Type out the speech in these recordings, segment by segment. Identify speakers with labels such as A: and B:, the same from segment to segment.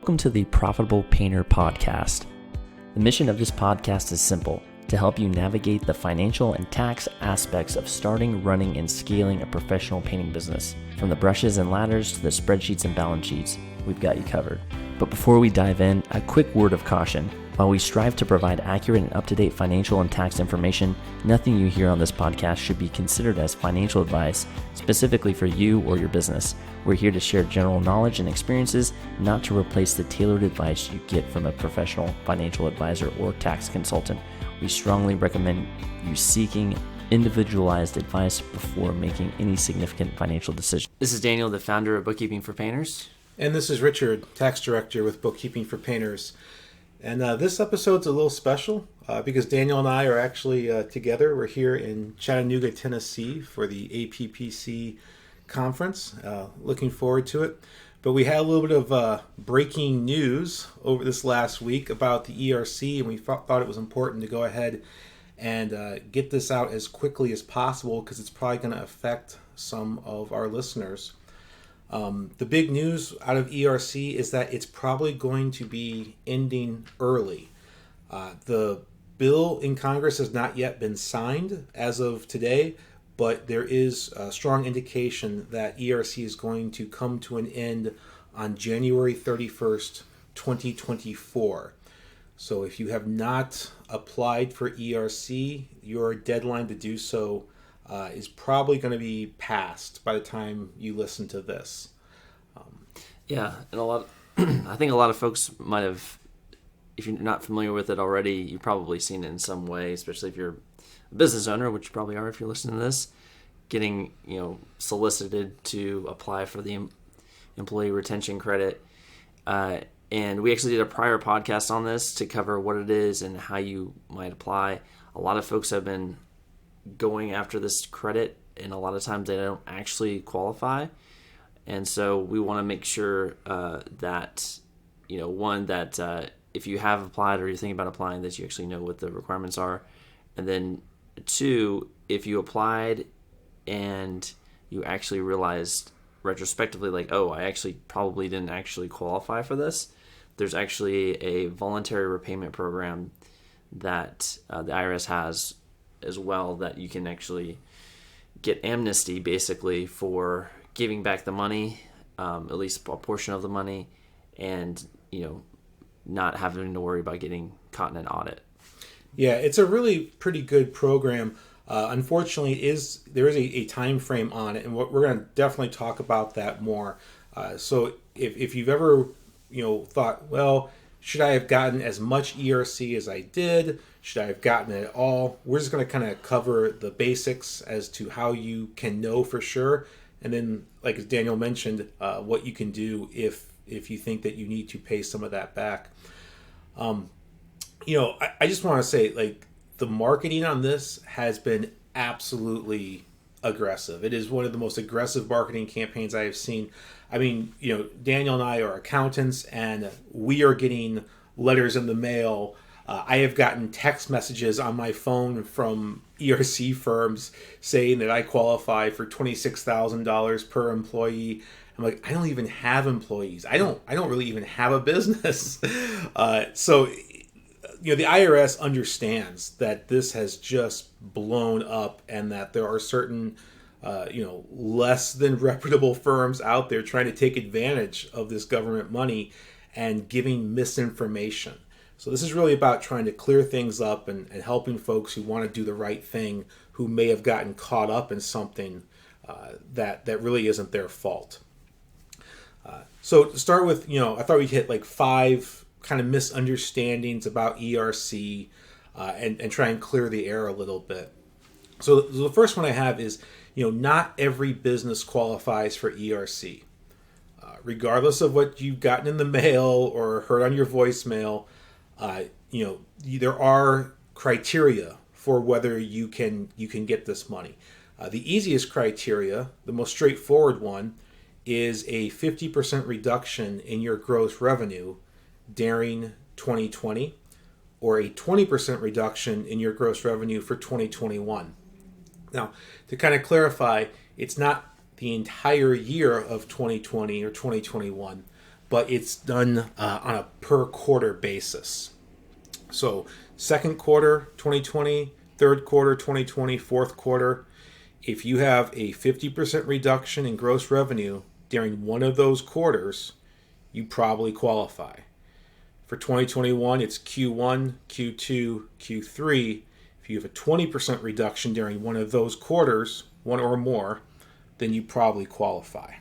A: Welcome to the Profitable Painter Podcast. The mission of this podcast is simple: to help you navigate the financial and tax aspects of starting, running, and scaling a professional painting business. From the brushes and ladders to the spreadsheets and balance sheets, we've got you covered. But before we dive in, a quick word of caution. While we strive to provide accurate and up-to-date financial and tax information, nothing you hear on this podcast should be considered as financial advice specifically for you or your business. We're here to share general knowledge and experiences, not to replace the tailored advice you get from a professional financial advisor or tax consultant. We strongly recommend you seeking individualized advice before making any significant financial decisions. This is Daniel, the founder of Bookkeeping for Painters.
B: And this is Richard, tax director with Bookkeeping for Painters. And this episode's a little special because Daniel and I are actually together. We're here in Chattanooga, Tennessee for the APPC conference. Looking forward to it. But we had a little bit of breaking news over this last week about the ERC, and we thought it was important to go ahead and get this out as quickly as possible because it's probably going to affect some of our listeners. The big news out of ERC is that it's probably going to be ending early. The bill in Congress has not yet been signed as of today, but there is a strong indication that ERC is going to come to an end on January 31st, 2024. So if you have not applied for ERC, your deadline to do so is probably going to be passed by the time you listen to this.
A: Yeah, and I think a lot of folks might have, if you're not familiar with it already, you've probably seen it in some way, especially if you're a business owner, which you probably are if you're listening to this, getting solicited to apply for the employee retention credit. And we actually did a prior podcast on this to cover what it is and how you might apply. A lot of folks have been going after this credit, and a lot of times they don't actually qualify. And so we want to make sure that, if you have applied or you're thinking about applying, that you actually know what the requirements are. And then two, if you applied and you actually realized retrospectively, I actually probably didn't actually qualify for this, there's actually a voluntary repayment program that the IRS has as well, that you can actually get amnesty basically for giving back the money, at least a portion of the money, and not having to worry about getting caught in an audit.
B: Yeah, it's a really pretty good program. Unfortunately, there is a time frame on it, and we're going to definitely talk about that more. So if you've ever thought, well, should I have gotten as much ERC as I did? Should I have gotten it at all? We're just going to kind of cover the basics as to how you can know for sure. And then, like as Daniel mentioned, what you can do if you think that you need to pay some of that back. I just want to say, the marketing on this has been absolutely aggressive. It is one of the most aggressive marketing campaigns I have seen. I mean, Daniel and I are accountants, and we are getting letters in the mail. I have gotten text messages on my phone from ERC firms saying that I qualify for $26,000 per employee. I'm like, I don't even have employees. I don't really even have a business. So the IRS understands that this has just blown up, and that there are certain less than reputable firms out there trying to take advantage of this government money and giving misinformation. So this is really about trying to clear things up and helping folks who want to do the right thing, who may have gotten caught up in something that really isn't their fault. So to start with, I thought we'd hit 5 kind of misunderstandings about ERC and try and clear the air a little bit. So the first one I have is, not every business qualifies for ERC. Regardless of what you've gotten in the mail or heard on your voicemail, there are criteria for whether you can get this money. The easiest criteria, the most straightforward one, is a 50% reduction in your gross revenue during 2020, or a 20% reduction in your gross revenue for 2021. Now, to kind of clarify, it's not the entire year of 2020 or 2021, but it's done on a per quarter basis. So second quarter 2020, third quarter 2020, fourth quarter, if you have a 50% reduction in gross revenue during one of those quarters, you probably qualify. For 2021, it's Q1, Q2, Q3. If you have a 20% reduction during one of those quarters, one or more, then you probably qualify.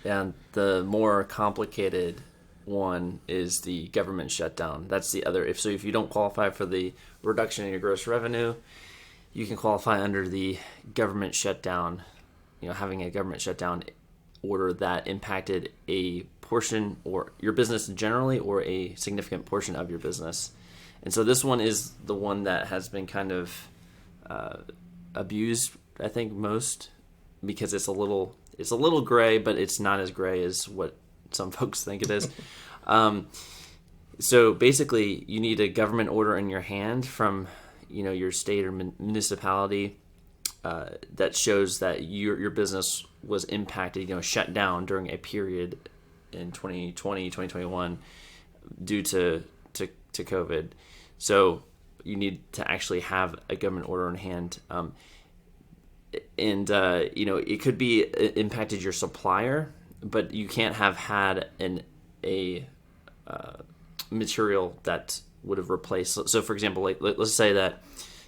A: And the more complicated one is the government shutdown. That's the other. If you don't qualify for the reduction in your gross revenue, you can qualify under the government shutdown. Having a government shutdown order that impacted a portion or your business generally, or a significant portion of your business. And so this one is the one that has been kind of abused, I think, most, because it's a little gray, but it's not as gray as what some folks think it is. So basically, you need a government order in your hand from your state or municipality that shows that your business was impacted, shut down during a period in 2020, 2021 due to COVID. So you need to actually have a government order in hand. It could be impacted your supplier, but you can't have had a material that would have replaced. So for example, let's say that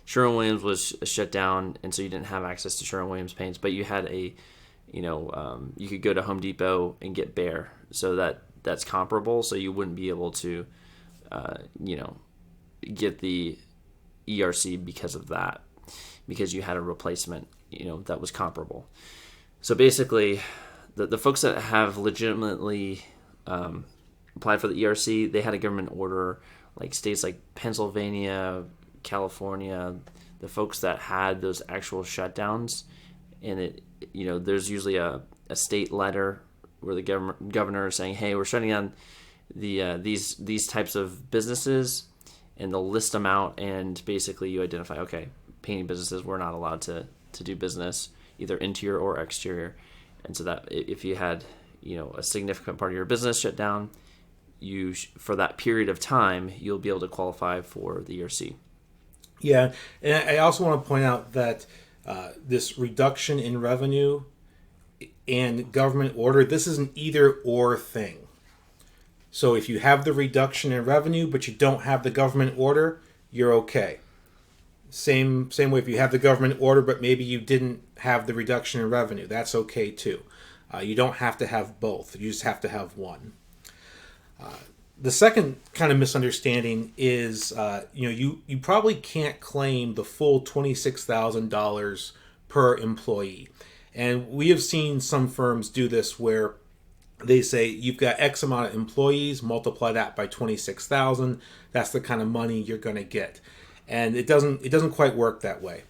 A: Sherwin-Williams was shut down, and so you didn't have access to Sherwin-Williams paints, but you had you could go to Home Depot and get Behr, so that's comparable. So you wouldn't be able to, get the ERC because of that, because you had a replacement, that was comparable. So basically, the folks that have legitimately applied for the ERC, they had a government order, like states like Pennsylvania, California, the folks that had those actual shutdowns, and there's usually a state letter where the governor is saying, hey, we're shutting down these types of businesses, and they'll list them out, and basically you identify, okay, painting businesses, we're not allowed to do business, either interior or exterior. And so that if you had a significant part of your business shut down, for that period of time, you'll be able to qualify for the ERC.
B: Yeah, and I also want to point out that this reduction in revenue and government order, this is an either or thing. So if you have the reduction in revenue, but you don't have the government order, you're okay. Same way if you have the government order, but maybe you didn't have the reduction in revenue, that's okay too. You don't have to have both. You just have to have one. The second kind of misunderstanding is, you probably can't claim the full $26,000 per employee. And we have seen some firms do this where they say you've got X amount of employees, multiply that by 26,000. That's the kind of money you're going to get. And it doesn't quite work that way.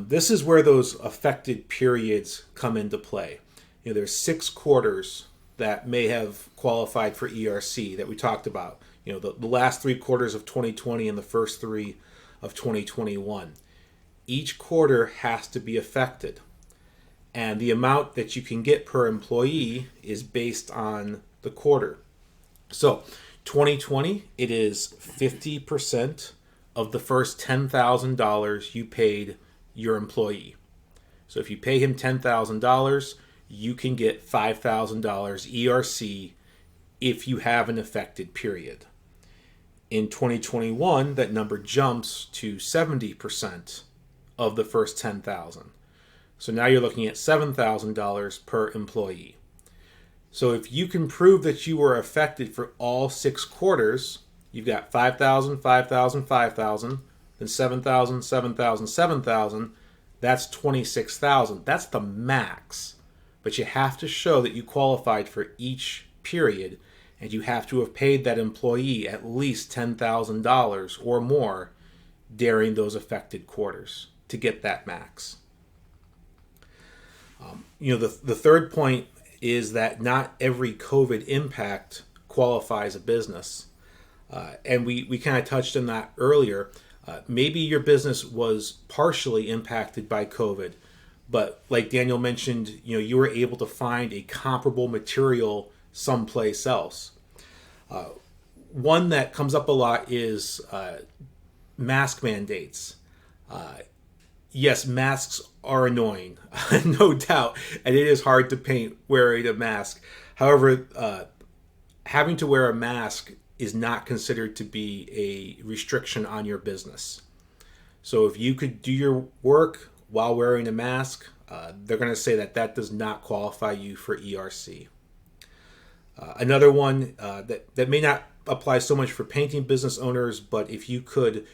B: This is where those affected periods come into play. There's 6 quarters that may have qualified for ERC that we talked about. The last 3 quarters of 2020 and the first 3 of 2021. Each quarter has to be affected. And the amount that you can get per employee is based on the quarter. So 2020, it is 50% of the first $10,000 you paid your employee. So if you pay him $10,000, you can get $5,000 ERC if you have an affected period. In 2021, that number jumps to 70% of the first $10,000. So now you're looking at $7,000 per employee. So if you can prove that you were affected for all 6 quarters, you've got 5,000, 5,000, 5,000, then 7,000, 7,000, 7,000. That's 26,000. That's the max. But you have to show that you qualified for each period, and you have to have paid that employee at least $10,000 or more during those affected quarters to get that max. The third point is that not every COVID impact qualifies a business. And we kind of touched on that earlier. Maybe your business was partially impacted by COVID, but like Daniel mentioned, you were able to find a comparable material someplace else. One that comes up a lot is mask mandates. Yes, masks are annoying, no doubt, and it is hard to paint wearing a mask. However, having to wear a mask is not considered to be a restriction on your business. So if you could do your work while wearing a mask, they're going to say that that does not qualify you for ERC. Another one that may not apply so much for painting business owners, but if you could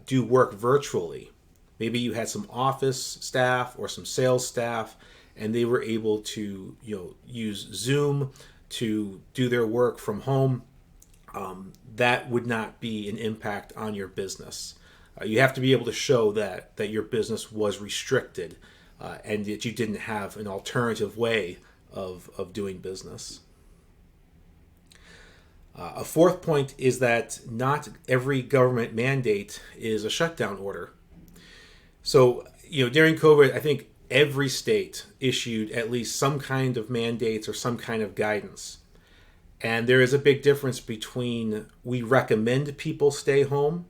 B: do work virtually, maybe you had some office staff or some sales staff, and they were able to use Zoom to do their work from home, that would not be an impact on your business. You have to be able to show that your business was restricted and that you didn't have an alternative way of doing business. A fourth point is that not every government mandate is a shutdown order. So, during COVID, I think every state issued at least some kind of mandates or some kind of guidance. And there is a big difference between we recommend people stay home,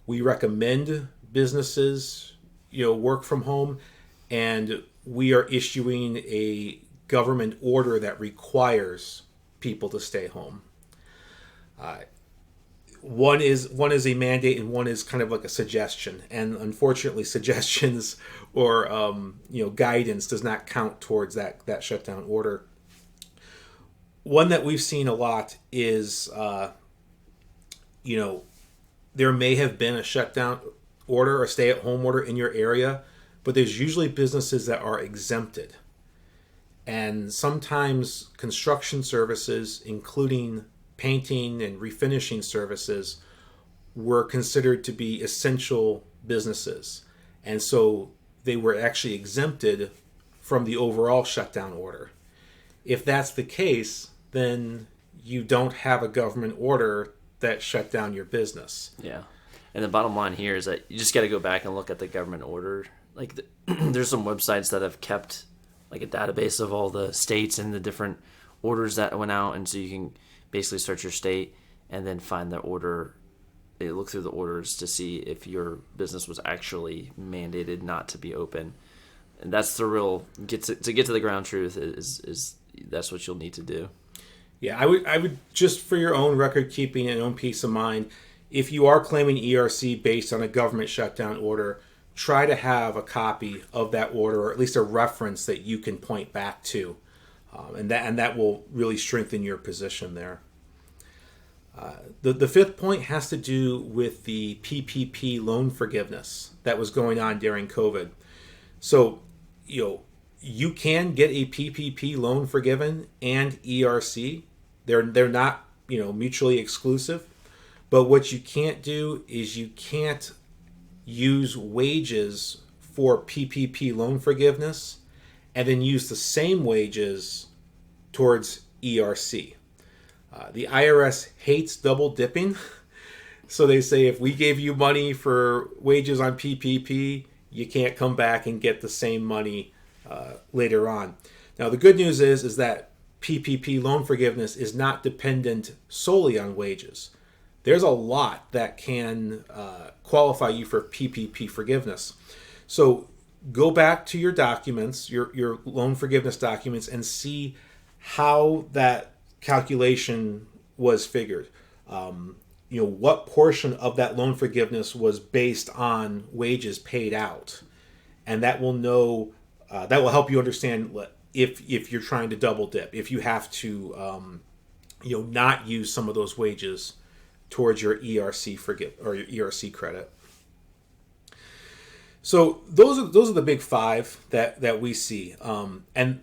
B: we recommend businesses, work from home, and we are issuing a government order that requires people to stay home. One is a mandate and one is kind of like a suggestion. And unfortunately, suggestions or guidance does not count towards that shutdown order. One that we've seen a lot is there may have been a shutdown order or stay-at-home order in your area, but there's usually businesses that are exempted. And sometimes construction services, including painting and refinishing services, were considered to be essential businesses. And so they were actually exempted from the overall shutdown order. If that's the case, then you don't have a government order that shut down your business.
A: Yeah. And the bottom line here is that you just got to go back and look at the government order. Like there's some websites that have kept like a database of all the states and the different orders that went out. And so you can basically search your state and then find the order. They look through the orders to see if your business was actually mandated not to be open. And that's the real get to the ground truth is that's what you'll need to do.
B: Yeah, I would just for your own record keeping and own peace of mind, if you are claiming ERC based on a government shutdown order, try to have a copy of that order or at least a reference that you can point back to, and that will really strengthen your position there. The fifth point has to do with the PPP loan forgiveness that was going on during COVID. So, you can get a PPP loan forgiven and ERC. They're not, mutually exclusive. But what you can't do is you can't use wages for PPP loan forgiveness and then use the same wages towards ERC. The IRS hates double dipping. So they say if we gave you money for wages on PPP, you can't come back and get the same money later on. Now, the good news is that PPP loan forgiveness is not dependent solely on wages. There's a lot that can qualify you for PPP forgiveness. So go back to your documents, your loan forgiveness documents, and see how that calculation was figured. What portion of that loan forgiveness was based on wages paid out, and that will help you understand if you're trying to double dip, if you have to not use some of those wages towards your ERC or your ERC credit. So those are the big five that we see, and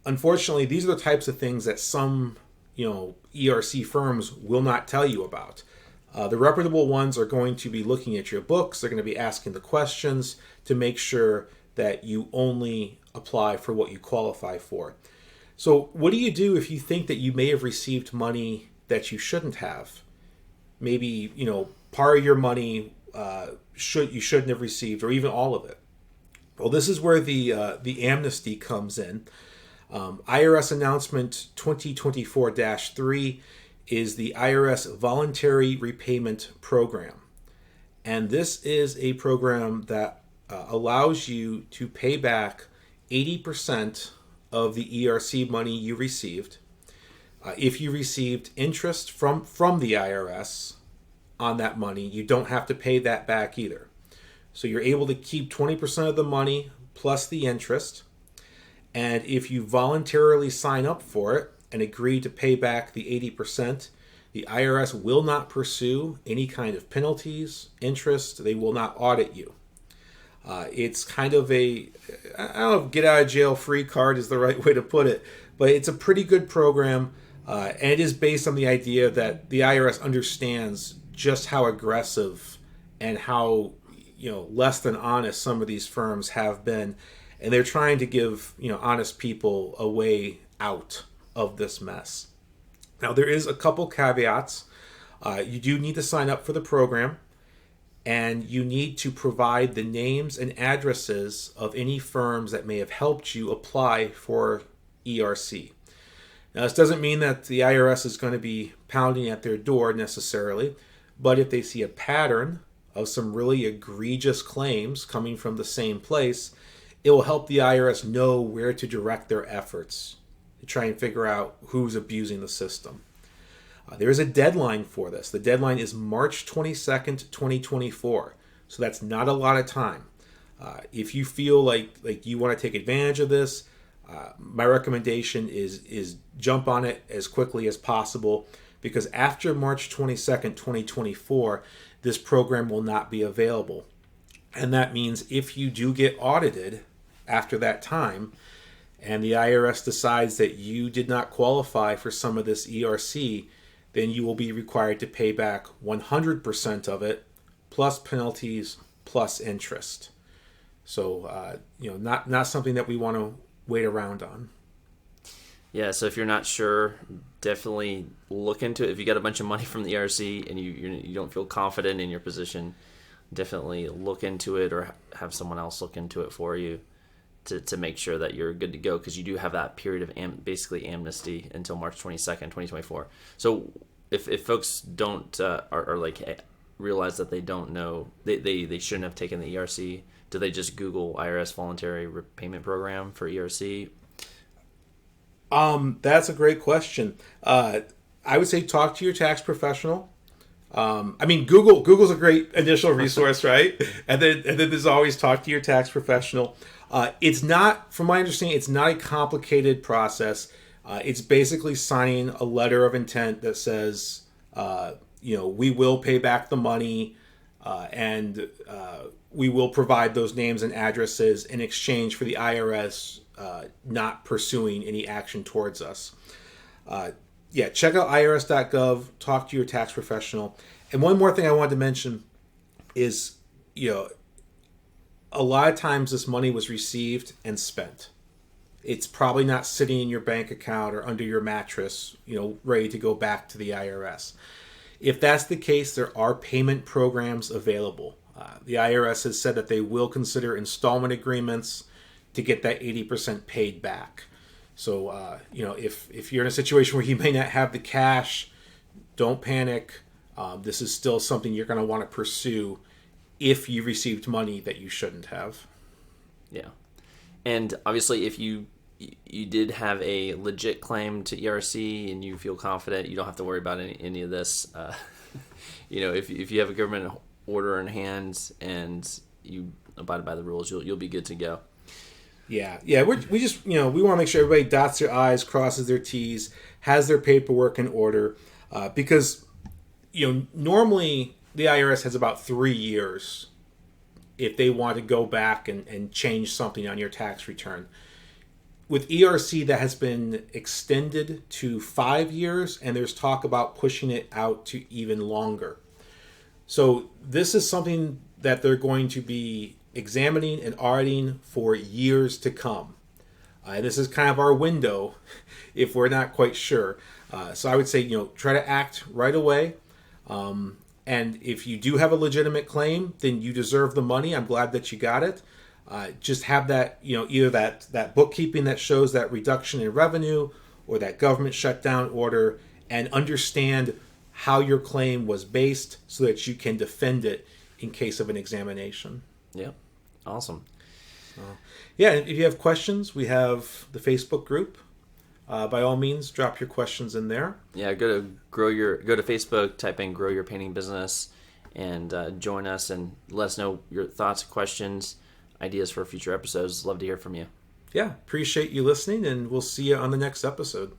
B: unfortunately, these are the types of things that some ERC firms will not tell you about. The reputable ones are going to be looking at your books. They're going to be asking the questions to make sure that you only apply for what you qualify for. So what do you do if you think that you may have received money that you shouldn't have? Maybe, part of your money you shouldn't have received, or even all of it. Well, this is where the amnesty comes in. IRS announcement 2024-3 is the IRS Voluntary Repayment Program. And this is a program that allows you to pay back 80% of the ERC money you received. If you received interest from the IRS on that money, you don't have to pay that back either. So you're able to keep 20% of the money plus the interest. And if you voluntarily sign up for it and agree to pay back the 80%, the IRS will not pursue any kind of penalties, interest. They will not audit you. It's kind of I don't know if get out of jail free card is the right way to put it, but it's a pretty good program. And it is based on the idea that the IRS understands just how aggressive and how less than honest some of these firms have been, and they're trying to give honest people a way out of this mess. Now there is a couple caveats. You do need to sign up for the program, and you need to provide the names and addresses of any firms that may have helped you apply for ERC. Now, this doesn't mean that the IRS is going to be pounding at their door necessarily, but if they see a pattern of some really egregious claims coming from the same place, it will help the IRS know where to direct their efforts to try and figure out who's abusing the system. There is a deadline for this. The deadline is March 22nd, 2024. So that's not a lot of time. If you feel like you want to take advantage of this, my recommendation is jump on it as quickly as possible, because after March 22nd, 2024, this program will not be available. And that means if you do get audited after that time, and the IRS decides that you did not qualify for some of this ERC, then you will be required to pay back 100% of it, plus penalties, plus interest. So, not something that we want to wait around on.
A: Yeah, so if you're not sure, definitely look into it. If you got a bunch of money from the ERC and you don't feel confident in your position, definitely look into it or have someone else look into it for you to make sure that you're good to go, because you do have that period of basically amnesty until March 22nd, 2024. So if folks don't are like realize that they don't know, they shouldn't have taken the ERC, do they just Google IRS Voluntary Repayment Program for ERC?
B: That's a great question. I would say talk to your tax professional. Google's a great initial resource, right? And then there's always talk to your tax professional. It's not, from my understanding, it's not a complicated process. It's basically signing a letter of intent that says, we will pay back the money, and we will provide those names and addresses in exchange for the IRS not pursuing any action towards us. Check out irs.gov, talk to your tax professional. And one more thing I wanted to mention is, a lot of times this money was received and spent. It's probably not sitting in your bank account or under your mattress, ready to go back to the IRS. If that's the case, there are payment programs available. The IRS has said that they will consider installment agreements to get that 80% paid back. So, if you're in a situation where you may not have the cash, don't panic. This is still something you're going to want to pursue if you received money that you shouldn't have.
A: Yeah. And obviously, if you did have a legit claim to ERC and you feel confident, you don't have to worry about any of this. If you have a government order in hand and you abide by the rules, you'll be good to go.
B: Yeah. We just we want to make sure everybody dots their I's, crosses their T's, has their paperwork in order, because normally the IRS has about 3 years if they want to go back and change something on your tax return. With ERC, that has been extended to 5 years, and there's talk about pushing it out to even longer. So this is something that they're going to be examining and auditing for years to come. And this is kind of our window if we're not quite sure. So I would say, try to act right away. And if you do have a legitimate claim, then you deserve the money. I'm glad that you got it. Just have that, either that bookkeeping that shows that reduction in revenue or that government shutdown order, and understand how your claim was based so that you can defend it in case of an examination.
A: Yep. Awesome.
B: Yeah, if you have questions, we have the Facebook group. By all means, drop your questions in there.
A: Yeah, go to Facebook, type in "Grow Your Painting Business," and join us and let us know your thoughts, questions, ideas for future episodes. Love to hear from you.
B: Yeah, appreciate you listening, and we'll see you on the next episode.